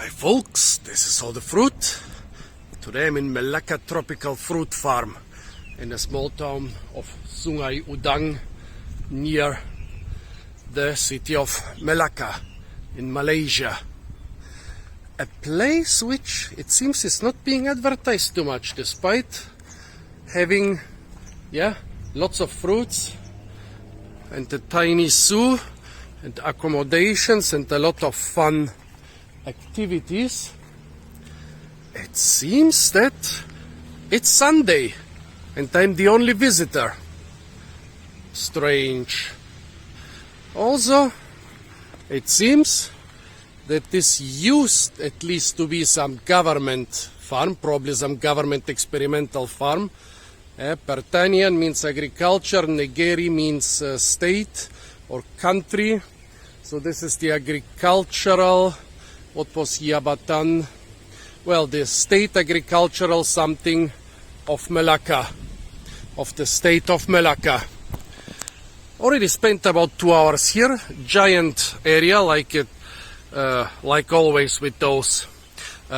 Hi folks, this is all the fruit. Today I'm in Melakka Tropical Fruit Farm in the small town of Sungai Udang near the city of Melakka in Malaysia. A place which it seems is not being advertised too much despite having lots of fruits and a tiny zoo and accommodations and a lot of fun activities. It seems that it's Sunday and I'm the only visitor. Strange. Also, it seems that this used at least to be some government farm, probably some government experimental farm. Pertanian means agriculture, Negeri means state or country. So this is the agricultural, what was Jabatan? Well, the state agricultural something of Melakka, of the state of Melakka. Already spent about 2 hours here. Giant area, like always with those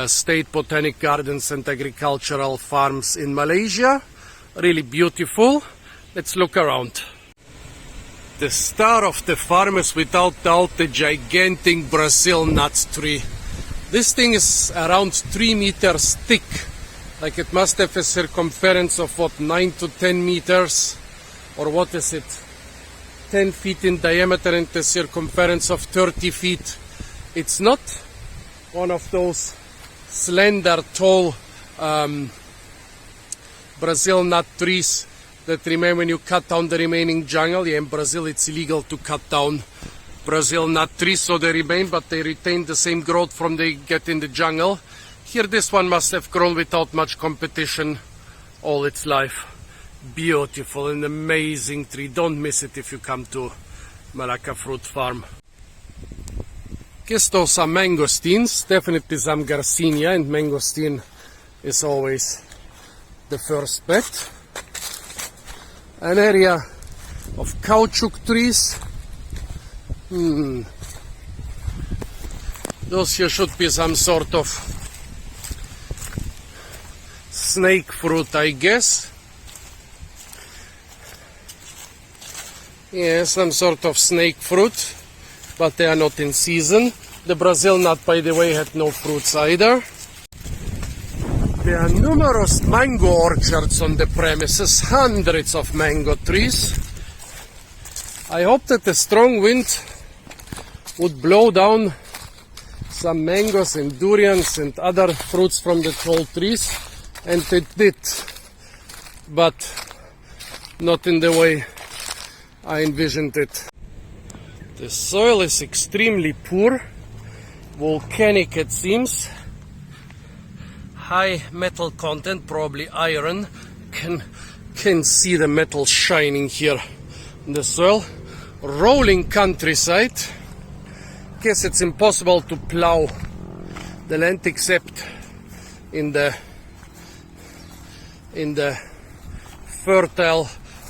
state botanic gardens and agricultural farms in Malaysia. Really beautiful. Let's look around. The star of the farm is without doubt the gigantic Brazil nuts tree. This thing is around 3 meters thick. Like it must have a circumference of what, 9 to 10 meters? Or what is it? 10 feet in diameter and a circumference of 30 feet. It's not one of those slender, tall Brazil nut trees that remain when you cut down the remaining jungle. Yeah, in Brazil it's illegal to cut down Brazil nut trees, so they remain, but they retain the same growth from they get in the jungle. Here this one must have grown without much competition all its life. Beautiful and amazing tree. Don't miss it if you come to Melakka Fruit Farm. Guess those are mangosteens, definitely some Garcinia, and mangosteen is always the first bet. An area of caoutchouc trees. Those here should be some sort of snake fruit, I guess. Yeah, some sort of snake fruit, but they are not in season. The Brazil nut, by the way, had no fruits either. There are numerous mango orchards on the premises, hundreds of mango trees. I hope that a strong wind would blow down some mangoes and durians and other fruits from the tall trees, and it did, but not in the way I envisioned it. The soil is extremely poor, volcanic it seems. High metal content, probably iron. Can see the metal shining here in the soil. Rolling countryside. Guess it's impossible to plow the land except in the fertile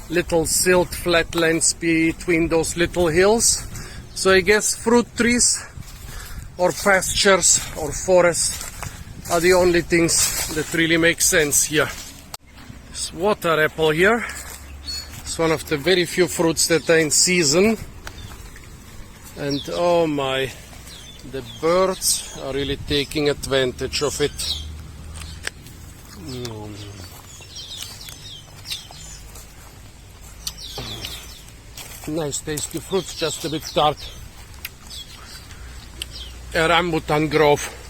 little silt flatlands between those little hills. So I guess fruit trees or pastures or forests are the only things that really make sense here. This water apple here is one of the very few fruits that are in season. And oh my, the birds are really taking advantage of it. Nice tasty fruits, just a bit tart. A rambutan grove.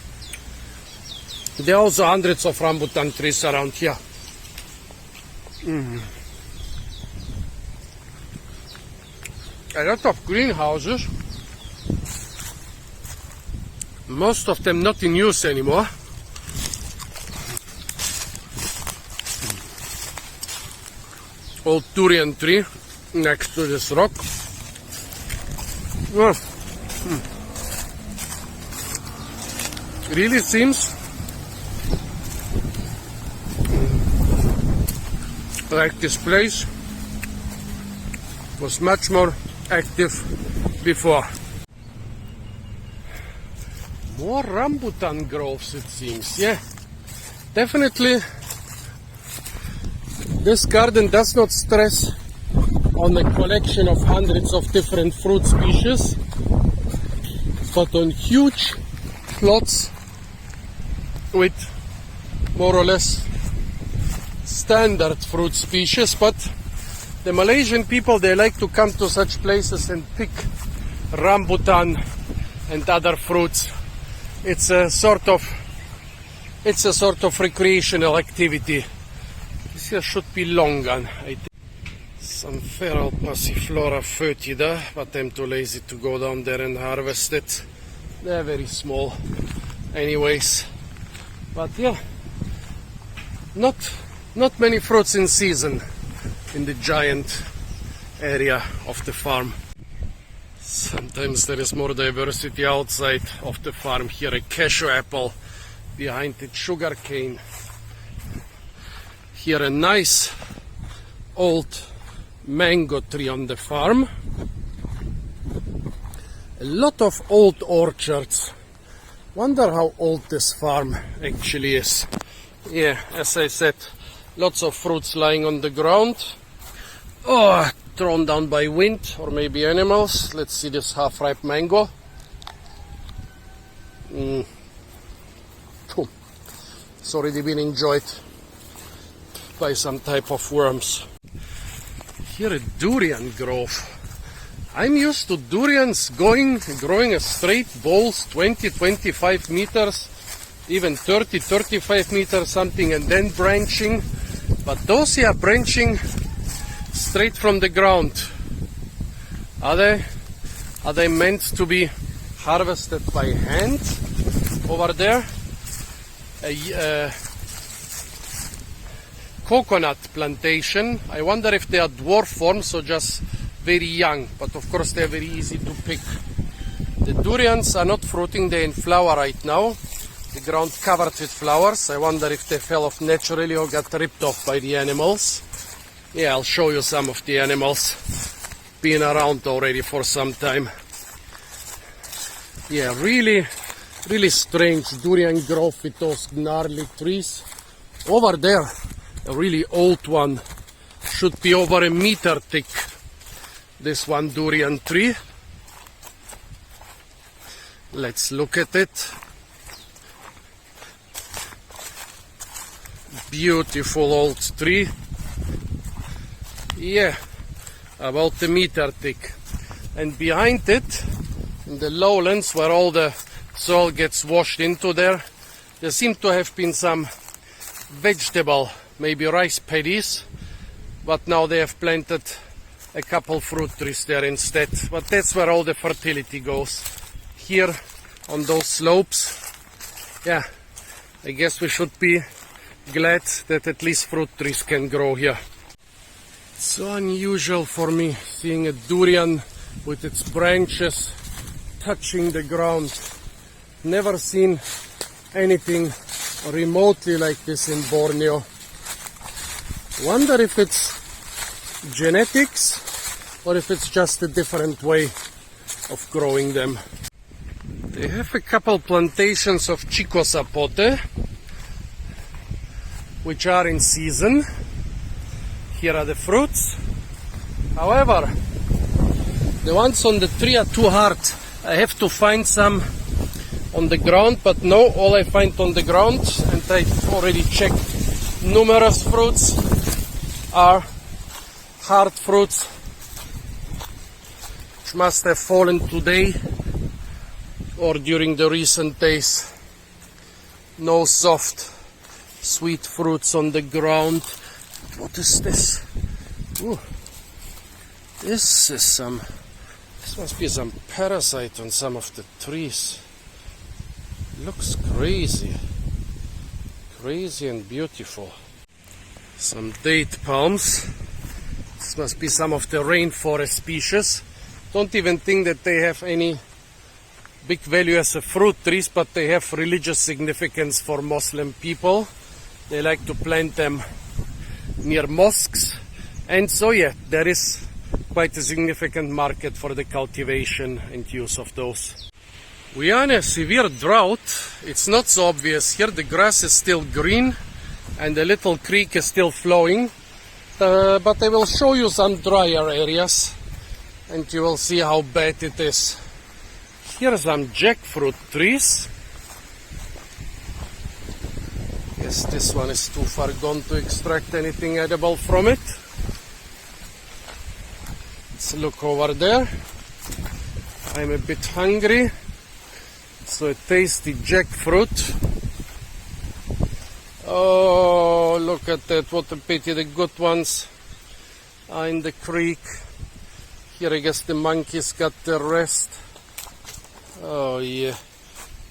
There are also hundreds of rambutan trees around here. A lot of greenhouses. Most of them not in use anymore. Old durian tree next to this rock. Really seems like this place was much more active before. More rambutan groves, it seems. Yeah, definitely this garden does not stress on a collection of hundreds of different fruit species, but on huge plots with more or less standard fruit species. But the Malaysian people, they like to come to such places and pick rambutan and other fruits. It's a sort of recreational activity. This here should be longan, I think. Some feral passiflora foetida, but I'm too lazy to go down there and harvest it. They're very small anyways. But yeah, not many fruits in season in the giant area of the farm. Sometimes there is more diversity outside of the farm. Here a cashew apple, behind it sugar cane. Here a nice old mango tree on the farm. A lot of old orchards. Wonder how old this farm actually is. Yeah, as I said, lots of fruits lying on the ground. Oh, thrown down by wind or maybe animals. Let's see this half-ripe mango. It's already been enjoyed by some type of worms. Here a durian grove. I'm used to durians growing as straight balls 20-25 meters, even 30-35 meters something, and then branching. But those here are branching straight from the ground. Are they meant to be harvested by hand? Over there, a coconut plantation. I wonder if they are dwarf forms or just very young, but of course they are very easy to pick. The durians are not fruiting, they're in flower right now. The ground covered with flowers. I wonder if they fell off naturally or got ripped off by the animals. Yeah, I'll show you some of the animals. Been around already for some time. Yeah, really strange durian grove with those gnarly trees. Over there, a really old one, should be over a meter thick. This one durian tree. Let's look at it. Beautiful old tree. Yeah, about a meter thick. And behind it, in the lowlands where all the soil gets washed into there seem to have been some vegetable, maybe rice paddies, but now they have planted a couple fruit trees there instead. But that's where all the fertility goes. Here on those slopes, yeah, I guess we should be glad that at least fruit trees can grow here. It's so unusual for me seeing a durian with its branches touching the ground. Never seen anything remotely like this in Borneo. Wonder if it's genetics or if it's just a different way of growing them. They have a couple plantations of chico zapote, which are in season. Here are the fruits. However, the ones on the tree are too hard. I have to find some on the ground, but no, all I find on the ground, and I've already checked numerous fruits, are hard fruits which must have fallen today or during the recent days. No soft, sweet fruits on the ground. What is this? Ooh. This must be some parasite on some of the trees. Looks crazy and beautiful. Some date palms. This must be some of the rainforest species. Don't even think that they have any big value as a fruit trees, but they have religious significance for Muslim people. They like to plant them near mosques, and so yeah, there is quite a significant market for the cultivation and use of those. We are in a severe drought. It's not so obvious here. The grass is still green and the little creek is still flowing. But I will show you some drier areas and you will see how bad it is. Here are some jackfruit trees. Yes, this one is too far gone to extract anything edible from it. Let's look over there. I'm a bit hungry. So a tasty jackfruit. Oh, look at that, what a pity, the good ones are in the creek. Here I guess the monkeys got the rest. Oh yeah,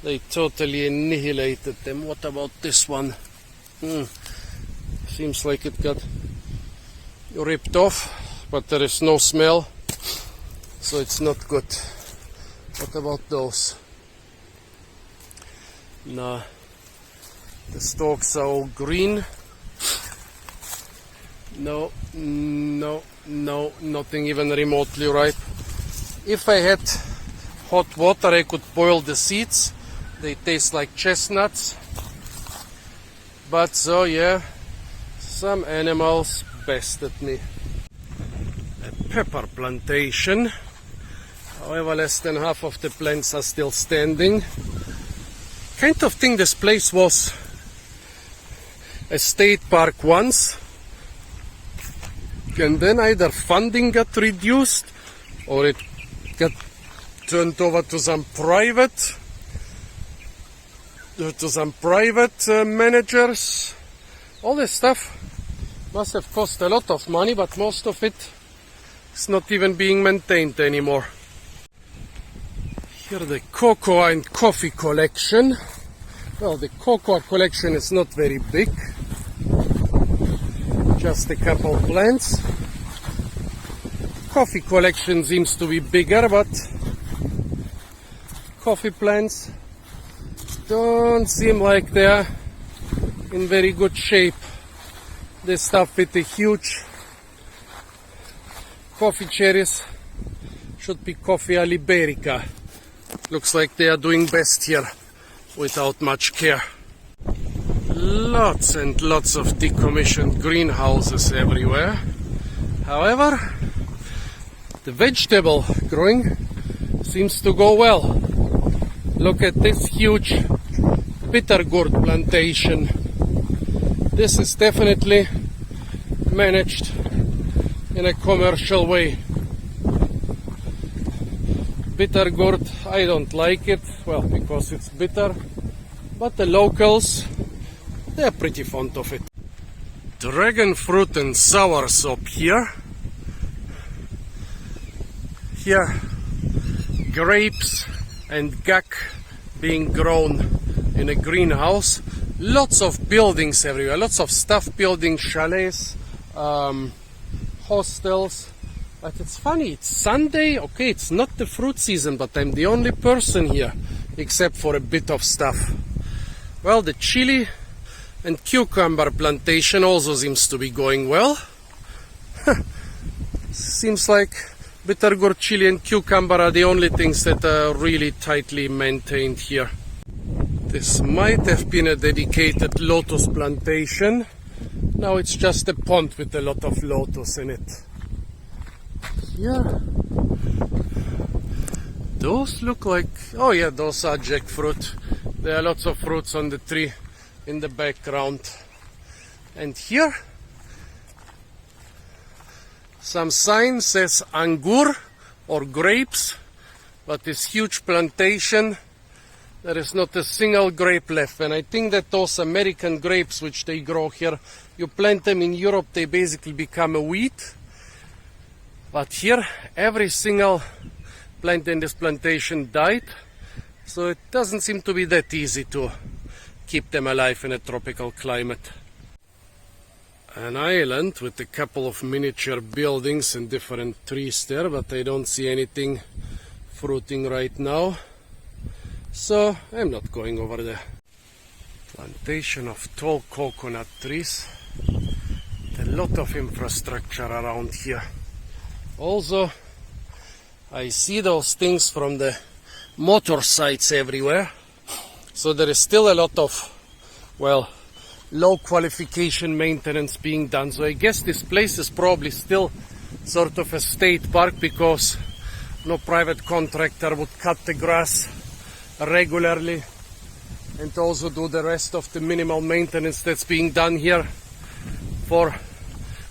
they totally annihilated them. What about this one? Seems like it got ripped off, but there is no smell, so it's not good. What about those? No, the stalks are all green. No, nothing even remotely ripe. If I had hot water, I could boil the seeds. They taste like chestnuts. But so yeah, some animals bested me. A pepper plantation. However, less than half of the plants are still standing. Kind of think this place was a state park once, and then either funding got reduced or it got turned over to some private managers. All this stuff must have cost a lot of money, but most of it is not even being maintained anymore. Here the cocoa and coffee collection. Well, the cocoa collection is not very big, just a couple plants. Coffee collection seems to be bigger, but coffee plants don't seem like they're in very good shape. This stuff with the huge coffee cherries should be Coffea liberica. Looks like they are doing best here without much care. Lots and lots of decommissioned greenhouses everywhere. However, the vegetable growing seems to go well. Look at this huge bitter gourd plantation. This is definitely managed in a commercial way. Bitter gourd, I don't like it, well, because it's bitter, but the locals, they're pretty fond of it. Dragon fruit and soursop here. Here, grapes and guac being grown in a greenhouse. Lots of buildings everywhere, lots of stuff buildings, chalets, hostels. But it's funny, it's Sunday, okay, it's not the fruit season, but I'm the only person here, except for a bit of stuff. Well, the chili and cucumber plantation also seems to be going well. Seems like bitter gourd, chili and cucumber are the only things that are really tightly maintained here. This might have been a dedicated lotus plantation. Now it's just a pond with a lot of lotus in it. Here, those look like, oh yeah, those are jackfruit. There are lots of fruits on the tree in the background. And here, some sign says angur or grapes, but this huge plantation, there is not a single grape left. And I think that those American grapes which they grow here, you plant them in Europe, they basically become a wheat. But here, every single plant in this plantation died, so it doesn't seem to be that easy to keep them alive in a tropical climate. An island with a couple of miniature buildings and different trees there, but I don't see anything fruiting right now, so I'm not going over there. Plantation of tall coconut trees. A lot of infrastructure around here. Also, I see those things from the motor sites everywhere. So there is still a lot of, well, low qualification maintenance being done. So I guess this place is probably still sort of a state park, because no private contractor would cut the grass regularly and also do the rest of the minimal maintenance that's being done here for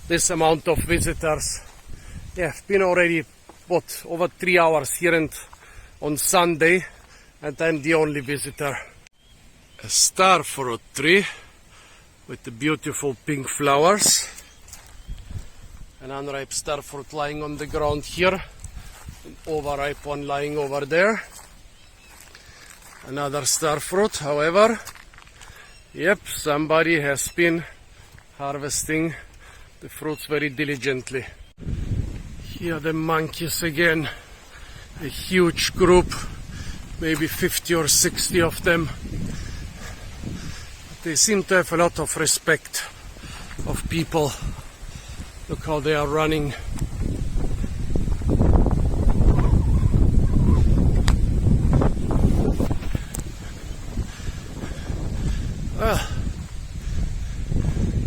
this amount of visitors. Yeah, I've been already, over 3 hours here, and on Sunday, and I'm the only visitor. A star fruit tree with the beautiful pink flowers. An unripe star fruit lying on the ground here, an overripe one lying over there. Another star fruit, however. Yep, somebody has been harvesting the fruits very diligently. Here the monkeys again, a huge group, maybe 50 or 60 of them. They seem to have a lot of respect of people. Look how they are running.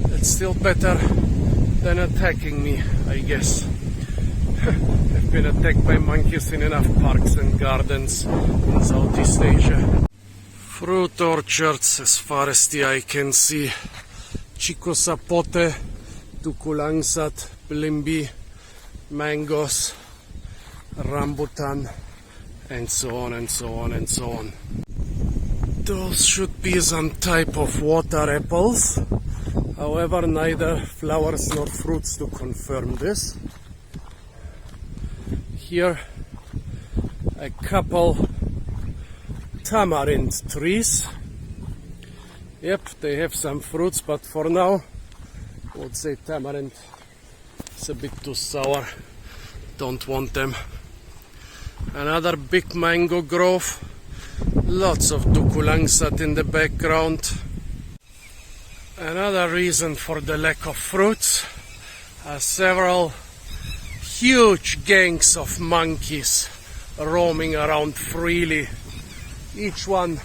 It's still better than attacking me, I guess. I've been attacked by monkeys in enough parks and gardens in Southeast Asia. Fruit orchards as far as the eye can see. Chico sapote, tukulangsat, blimbi, mangoes, rambutan, and so on and so on and so on. Those should be some type of water apples. However, neither flowers nor fruits to confirm this. Here, a couple tamarind trees. Yep, they have some fruits, but for now, I would say tamarind is a bit too sour. Don't want them. Another big mango grove. Lots of tukulangsat in the background. Another reason for the lack of fruits are several huge gangs of monkeys roaming around freely. Each one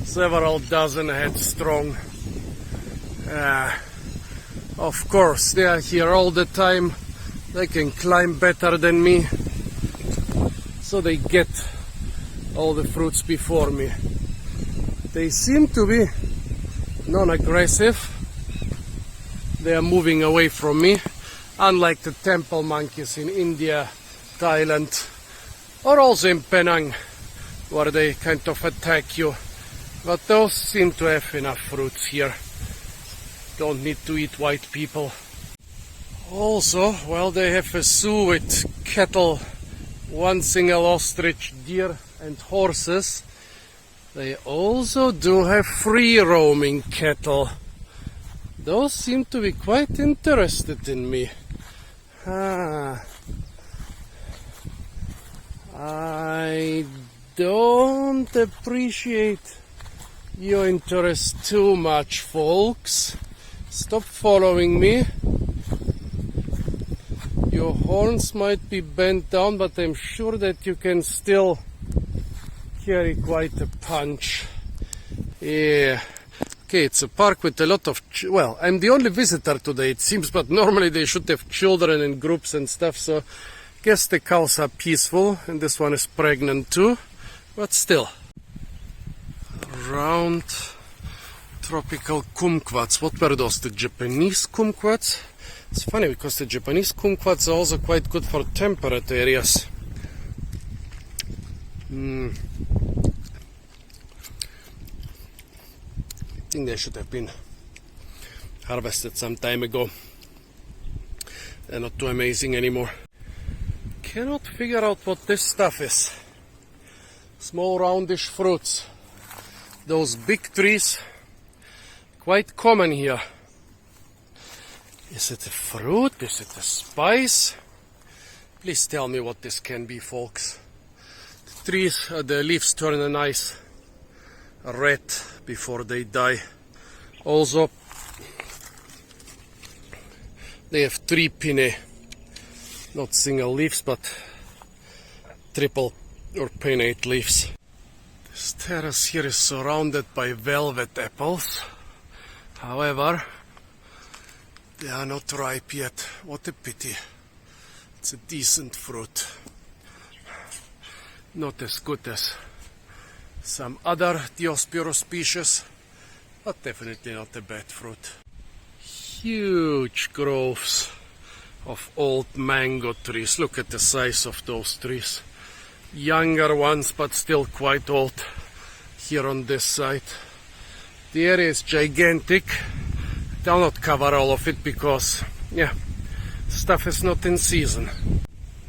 several dozen head strong. Of course, they are here all the time. They can climb better than me, so they get all the fruits before me. They seem to be non-aggressive. They are moving away from me, unlike the temple monkeys in India, Thailand, or also in Penang, where they kind of attack you. But those seem to have enough fruits here. Don't need to eat white people. Also, well, they have a zoo with cattle, one single ostrich, deer and horses. They also do have free roaming cattle. Those seem to be quite interested in me. I don't appreciate your interest too much, folks. Stop following me. Your horns might be bent down, but I'm sure that you can still carry quite a punch. Yeah. Okay, it's a park with a lot of... well, I'm the only visitor today, it seems, but normally they should have children in groups and stuff, so I guess the cows are peaceful, and this one is pregnant too, but still. Round tropical kumquats. What were those? The Japanese kumquats? It's funny because the Japanese kumquats are also quite good for temperate areas. I think they should have been harvested some time ago. They're not too amazing anymore. Cannot figure out what this stuff is. Small roundish fruits. Those big trees, quite common here. Is it a fruit? Is it a spice? Please tell me what this can be, folks. The trees, the leaves turn a nice red before they die. Also, they have three pinnae, not single leaves, but triple or pinnate leaves. This terrace here is surrounded by velvet apples. However, they are not ripe yet. What a pity. It's a decent fruit. Not as good as some other Diospyros species, but definitely not a bad fruit. Huge groves of old mango trees. Look at the size of those trees. Younger ones, but still quite old here on this side. The area is gigantic. I'll not cover all of it because, yeah, stuff is not in season.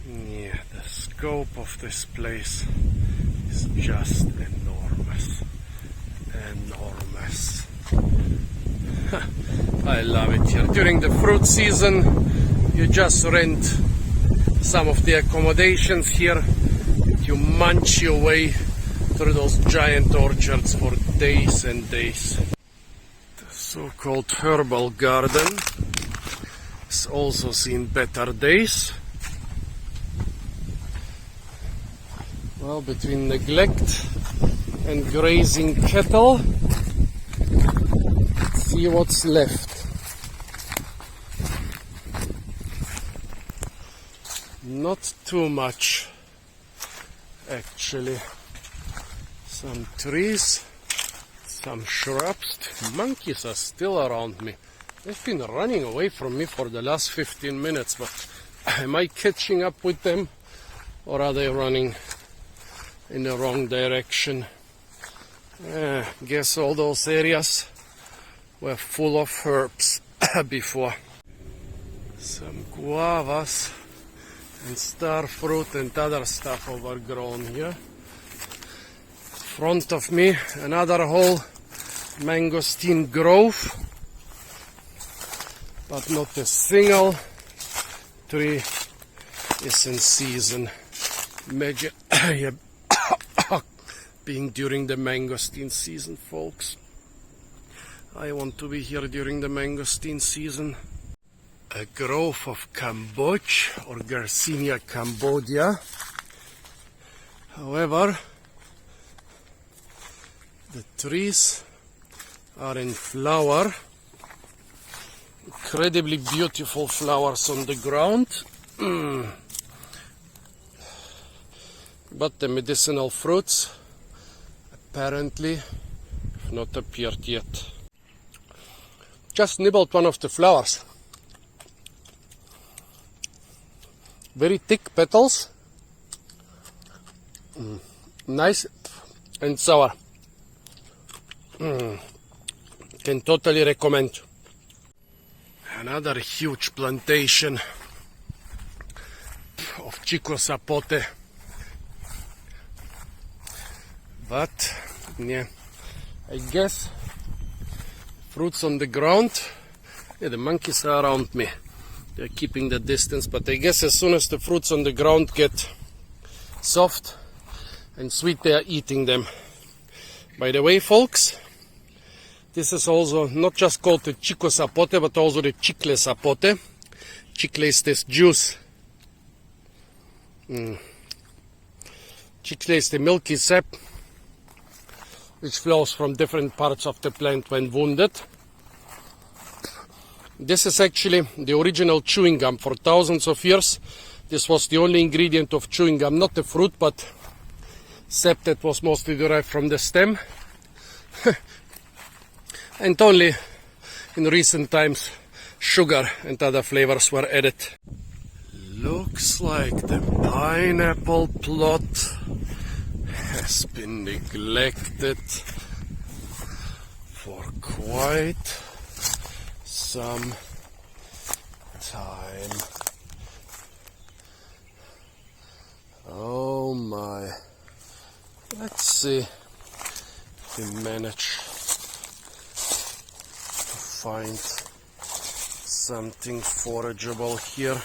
Yeah, the scope of this place is just enormous. Enormous. I love it here. During the fruit season, you just rent some of the accommodations here. You munch your way through those giant orchards for days and days. The so-called herbal garden has also seen better days. Well, between neglect and grazing cattle, let's see what's left. Not too much, actually. Some trees, some shrubs. Monkeys are still around me. They've been running away from me for the last 15 minutes, but am I catching up with them, or are they running in the wrong direction? Guess all those areas were full of herbs before. Some guavas and star fruit and other stuff overgrown here. Front of me, another whole mangosteen grove, but not a single tree is in season. Imagine being during the mangosteen season, folks. I want to be here during the mangosteen season. A grove of Camboge or Garcinia Cambodia. However, the trees are in flower. Incredibly beautiful flowers on the ground. But the medicinal fruits apparently have not appeared yet. Just nibbled one of the flowers. Very thick petals. Nice and sour. Can totally recommend. Another huge plantation of Chico Sapote. But yeah, I guess fruits on the ground. Yeah, the monkeys are around me. They're keeping the distance, but I guess as soon as the fruits on the ground get soft and sweet, they are eating them. By the way, folks, this is also not just called the Chico Sapote, but also the Chicle Sapote. Chicle is this juice. Chicle is the milky sap which flows from different parts of the plant when wounded. This is actually the original chewing gum. For thousands of years, this was the only ingredient of chewing gum, not the fruit, but sap that was mostly derived from the stem. And only in recent times, sugar and other flavors were added. Looks like the pineapple plot has been neglected for quite some time. Oh my. Let's see if we manage to find something forageable here.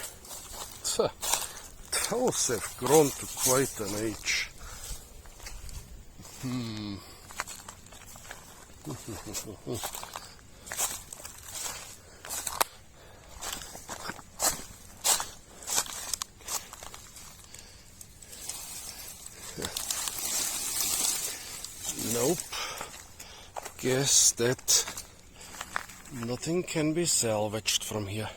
Those have grown to quite an age. guess that nothing can be salvaged from here.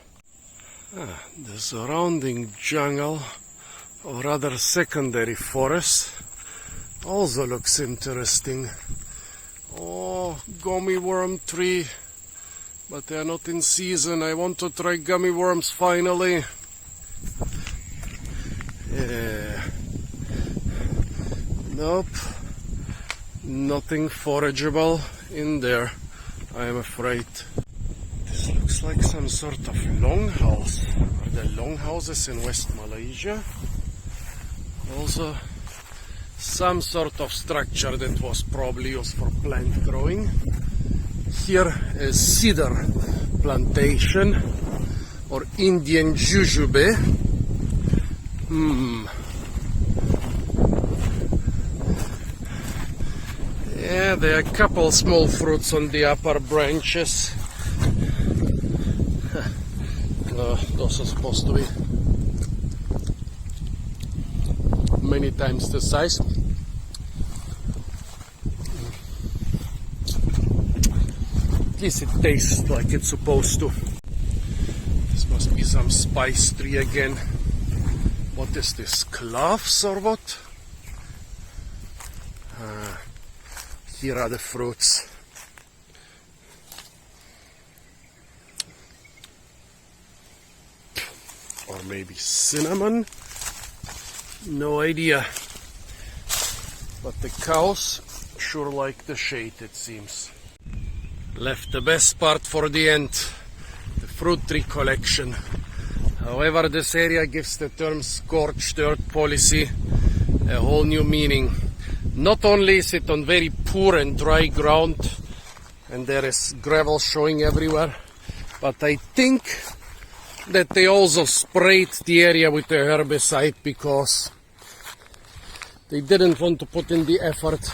The surrounding jungle, or rather secondary forest, also looks interesting. Oh, gummy worm tree, but they are not in season. I want to try gummy worms finally. Nope, nothing forageable in there, I am afraid. This looks like some sort of longhouse. Are there longhouses in West Malaysia? Also some sort of structure that was probably used for plant growing. Here a cedar plantation or Indian jujube. Yeah, there are a couple small fruits on the upper branches. No, those are supposed to be many times the size. At least it tastes like it's supposed to. This must be some spice tree again. What is this, cloves or what? Here are the fruits. Or maybe cinnamon? No idea. But the cows sure like the shade, it seems. Left the best part for the end, the fruit tree collection. However, this area gives the term scorched earth policy a whole new meaning. Not only is it on very poor and dry ground, and there is gravel showing everywhere, but I think that they also sprayed the area with a herbicide because they didn't want to put in the effort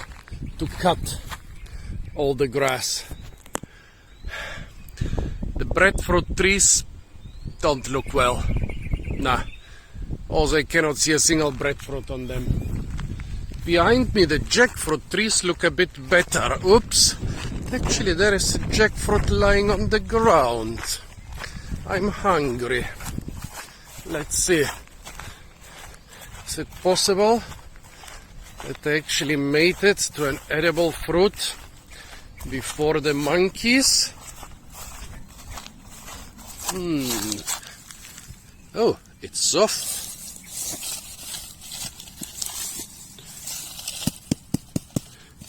to cut all the grass. The breadfruit trees don't look well. Nah. Also, I cannot see a single breadfruit on them. Behind me, the jackfruit trees look a bit better. Oops. Actually, there is a jackfruit lying on the ground. I'm hungry. Let's see. Is it possible that I actually made it to an edible fruit before the monkeys? Oh, it's soft.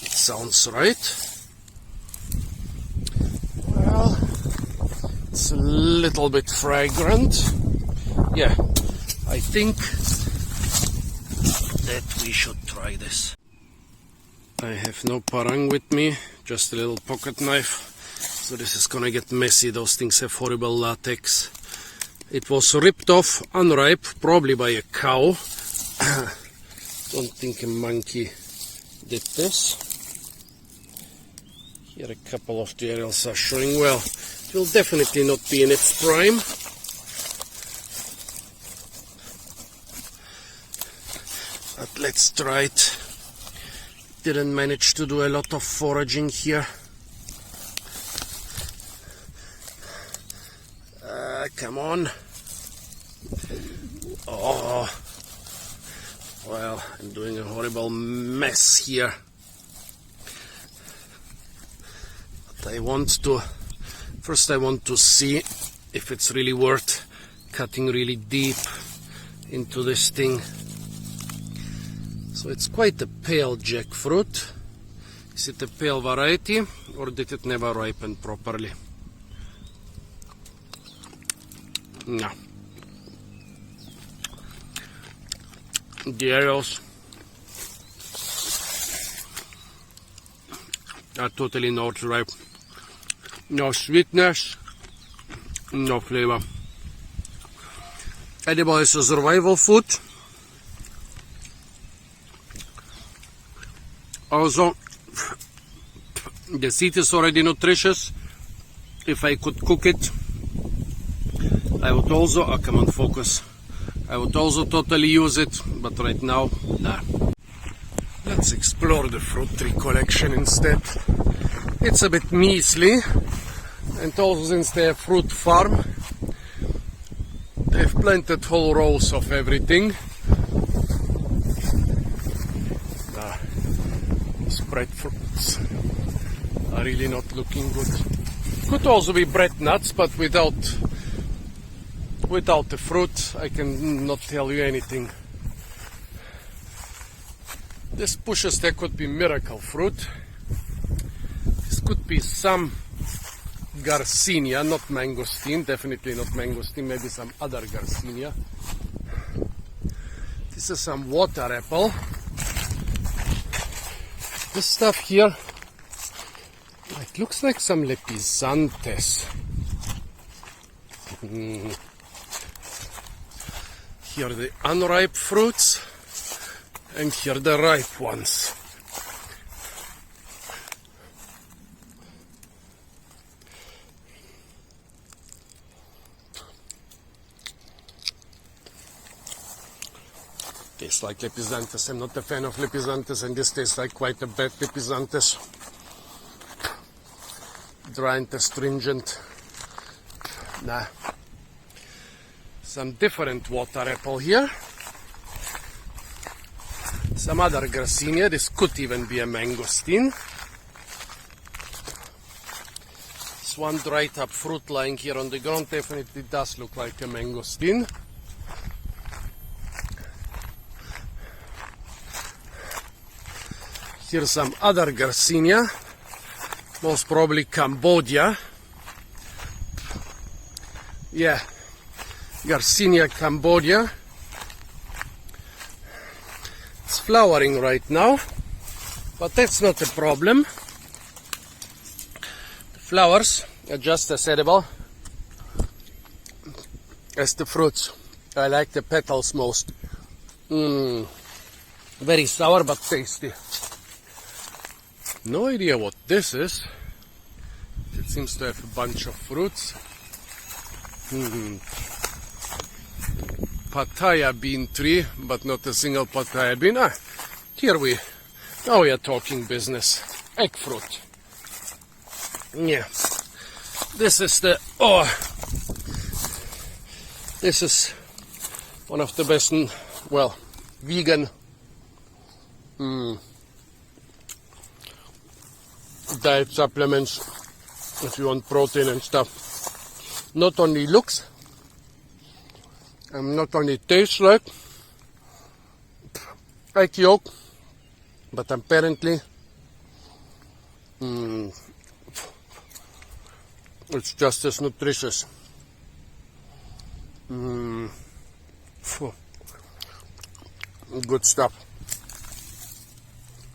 It sounds right. Well, it's a little bit fragrant. Yeah, I think that we should try this. I have no parang with me, just a little pocket knife. So this is gonna get messy. Those things have horrible latex. It was ripped off unripe, probably by a cow. Don't think a monkey did this. Here a couple of the aerials are showing well. It will definitely not be in its prime. But let's try it. Didn't manage to do a lot of foraging here. Come on. Oh, well, I'm doing a horrible mess here. But I want to see if it's really worth cutting really deep into this thing. So it's quite a pale jackfruit. Is it a pale variety or did it never ripen properly? No. The aerials are totally not ripe. No sweetness, no flavor. Edible is a survival food. Also, the seed is already nutritious. If I could cook it, I would also, come on, focus. I would also totally use it, but right now, nah. Let's explore the fruit tree collection instead. It's a bit measly, and also since they're a fruit farm, they've planted whole rows of everything. These breadfruits are really not looking good. Could also be bread nuts, but without the fruit, I can not tell you anything. These bushes, there could be miracle fruit. This could be some Garcinia, not mangosteen, definitely not mangosteen, maybe some other Garcinia. This is some water apple. This stuff here, it looks like some Lepisantes. Here are the unripe fruits, and here the ripe ones. Tastes like Lepisantes. I'm not a fan of Lepisantes, and this tastes like quite a bad Lepisantes. Dry and astringent. Nah. Some different water apple here. Some other Garcinia. This could even be a mangosteen. This one dried up fruit lying here on the ground definitely does look like a mangosteen. Here's some other Garcinia, most probably Cambodia. Yeah, Garcinia Cambodia. It's flowering right now, but that's not a problem. The flowers are just as edible as the fruits. I like the petals most. Very sour but tasty. No idea what this is. It seems to have a bunch of fruits. Pattaya bean tree, but not a single pattaya bean. Now we are talking business. Egg fruit. Yeah. This is one of the best, well, vegan diet supplements if you want protein and stuff. Not only looks and not only tastes like yolk, but apparently it's just as nutritious. Good stuff.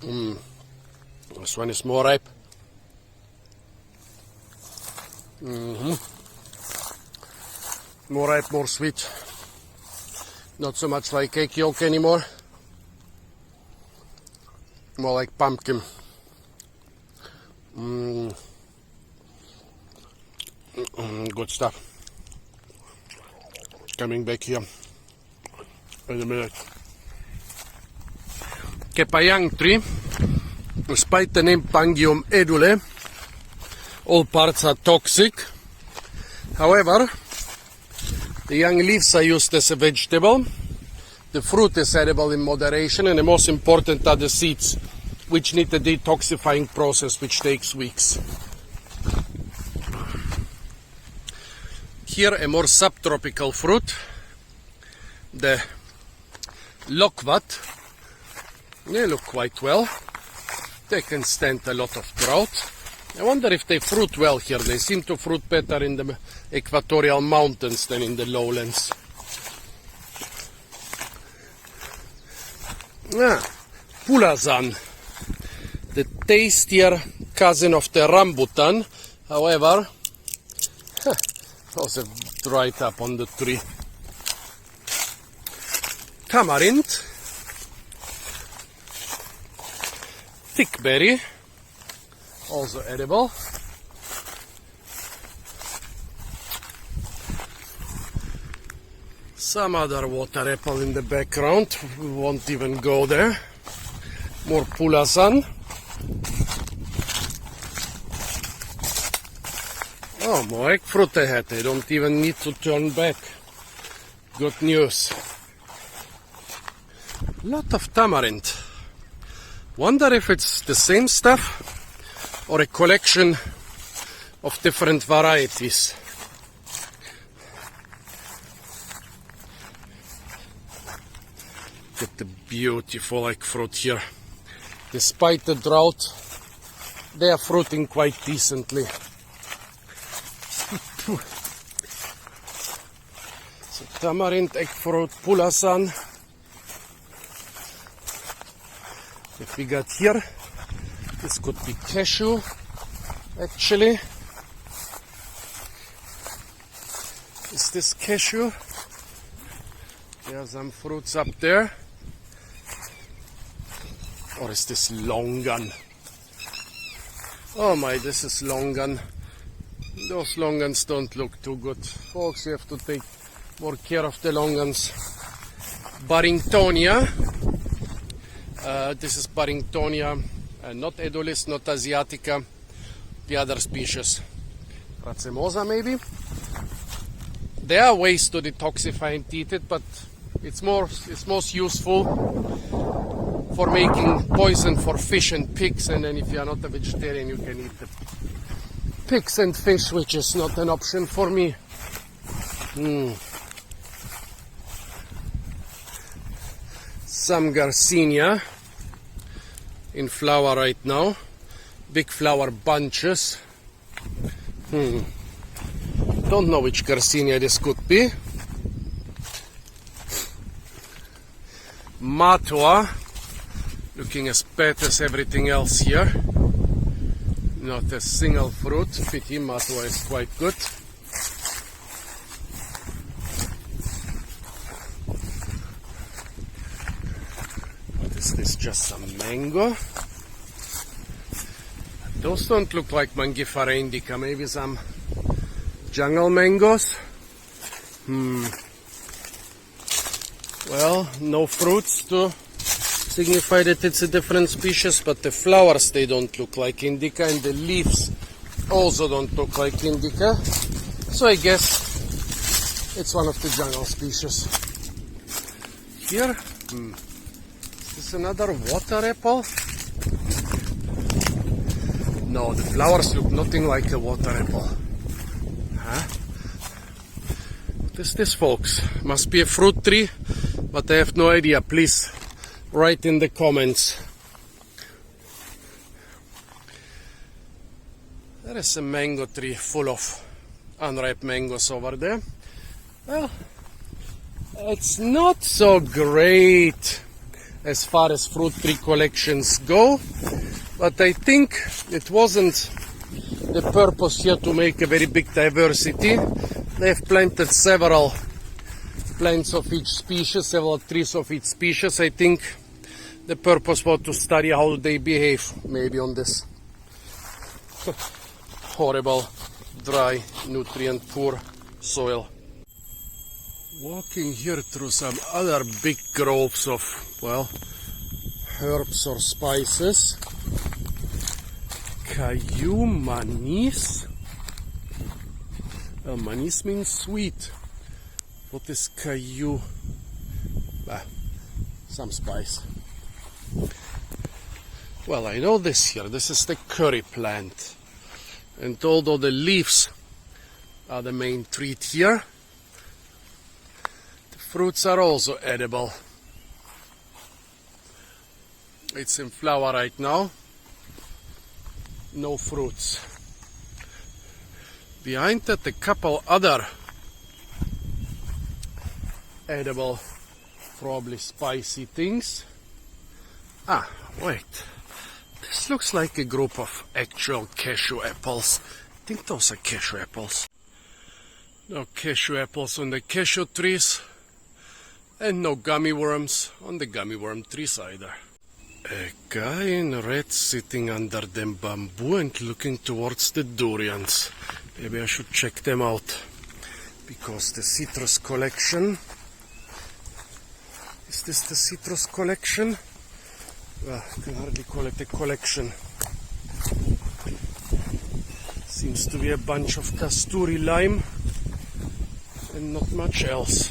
This one is more ripe. More ripe, more sweet. Not so much like egg yolk anymore. More like pumpkin. Good stuff. Coming back here in a minute. Kepayang tree, despite the name Pangium edule, all parts are toxic. However, the young leaves are used as a vegetable. The fruit is edible in moderation, and the most important are the seeds, which need a detoxifying process which takes weeks. Here a more subtropical fruit, the loquat. They look quite well. They can stand a lot of drought. I wonder if they fruit well here. They seem to fruit better in the equatorial mountains than in the lowlands. Pulazan, the tastier cousin of the rambutan. However, those have dried up on the tree. Tamarind, thick berry, also edible. Some other water apple in the background, we won't even go there. More pulasan. Oh, more egg fruit ahead. I don't even need to turn back. Good news. Lot of tamarind. Wonder if it's the same stuff or a collection of different varieties. Look at the beautiful egg fruit here. Despite the drought, they are fruiting quite decently. So tamarind, egg fruit, pulasan. If we got here, this could be cashew, actually. Is this cashew? There are some fruits up there. Or is this longan? Oh my, this is longan. Those longans don't look too good. Folks, you have to take more care of the longans. Barringtonia. This is Barringtonia, not edulis, not asiatica, the other species. Racemosa maybe. There are ways to detoxify and eat it, but it's most useful for making poison for fish and pigs, and then if you are not a vegetarian you can eat the pigs and fish, which is not an option for me. Some Garcinia in flower right now. Big flower bunches. Don't know which Garcinia this could be. Matua, looking as bad as everything else here. Not a single fruit. Pity, Matua is quite good. What is this? Just some mango. Those don't look like Mangifera indica. Maybe some jungle mangoes. Well, no fruits to signify that it's a different species, but the flowers, they don't look like indica, and the leaves also don't look like indica. So I guess it's one of the jungle species. Here, is this another water apple? No, the flowers look nothing like a water apple. Huh? What is this, folks? Must be a fruit tree, but I have no idea. Please write in the comments. There is a mango tree full of unripe mangoes over there. Well, it's not so great as far as fruit tree collections go, but I think it wasn't the purpose here to make a very big diversity. They have planted several plants of each species, several trees of each species. I think the purpose was to study how they behave, maybe on this horrible, dry, nutrient-poor soil. Walking here through some other big groves of, well, herbs or spices. Caillou manis. Manis means sweet. What is caillou? Some spice. Well, I know this here. This is the curry plant. And although the leaves are the main treat here, the fruits are also edible. It's in flower right now. No fruits. Behind that, a couple other edible, probably spicy things. Ah, wait. This looks like a group of actual cashew apples. I think those are cashew apples. No cashew apples on the cashew trees, and no gummy worms on the gummy worm trees either. A guy in red sitting under them bamboo and looking towards the durians. Maybe I should check them out, because the citrus collection. Is this the citrus collection? Well, I can hardly call it a collection. Seems to be a bunch of kasturi lime and not much else.